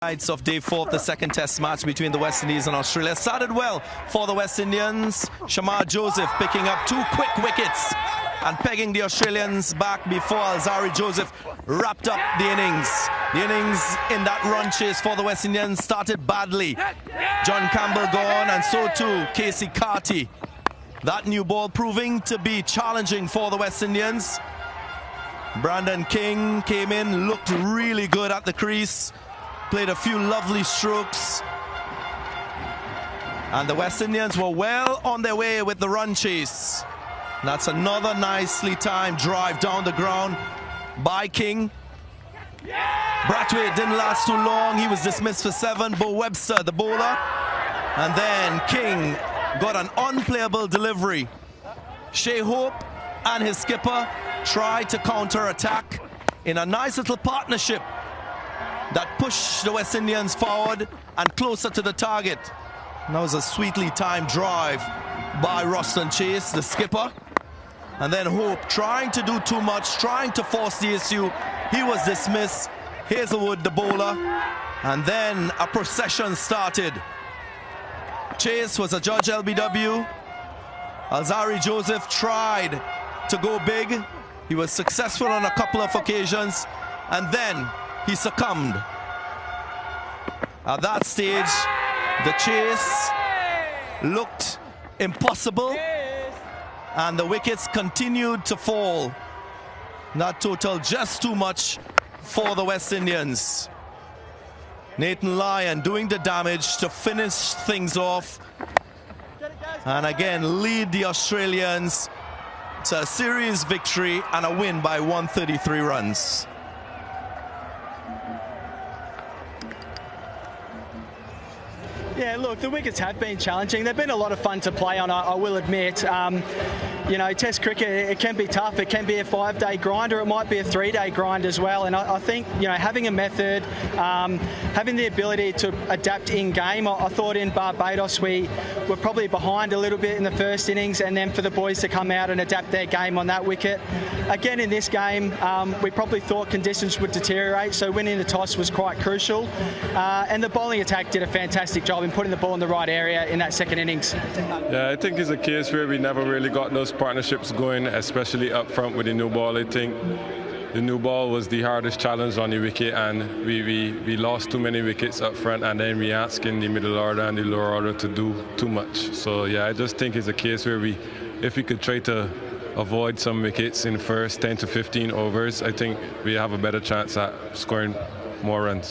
Nights of day 4 of the second test match between the West Indies and Australia. Started well for the West Indians. Shamar Joseph picking up 2 quick wickets and pegging the Australians back before Alzarri Joseph wrapped up the innings. The innings in that run chase for the West Indians started badly. John Campbell gone, and so too Casey Carty. That new ball proving to be challenging for the West Indians. Brandon King came in, looked really good at the crease. Played a few lovely strokes. And the West Indians were well on their way with the run chase. That's another nicely timed drive down the ground by King. Brathwaite didn't last too long. He was dismissed for 7. Bo Webster, the bowler. And then King got an unplayable delivery. Shea Hope and his skipper tried to counter-attack in a nice little partnership that pushed the West Indians forward and closer to the target. And that was a sweetly timed drive by Ruston Chase, the skipper. And then Hope trying to do too much, trying to force the issue. He was dismissed. Hazelwood, the bowler. And then a procession started. Chase was a judge LBW. Alzarri Joseph tried to go big. He was successful on a couple of occasions. And then he succumbed. At that stage, the chase looked impossible, and the wickets continued to fall. That total just too much for the West Indians. Nathan Lyon doing the damage to finish things off, and again lead the Australians to a series victory and a win by 133 runs. Yeah, look, the wickets have been challenging. They've been a lot of fun to play on, I will admit. You know, Test cricket, it can be tough. It can be a 5-day grind, or it might be a 3-day grind as well. And I think, you know, having a method, having the ability to adapt in game. I thought in Barbados we were probably behind a little bit in the first innings, and then for the boys to come out and adapt their game on that wicket. Again, in this game, we probably thought conditions would deteriorate, so winning the toss was quite crucial. And the bowling attack did a fantastic job in putting the ball in the right area in that second innings. Yeah, I think it's a case where we never really got those partnerships going, especially up front with the new ball. I think the new ball was the hardest challenge on the wicket, and we lost too many wickets up front, and then we asked in the middle order and the lower order to do too much. So yeah, I just think it's a case where if we could try to avoid some wickets in the first 10 to 15 overs, I think we have a better chance at scoring more runs.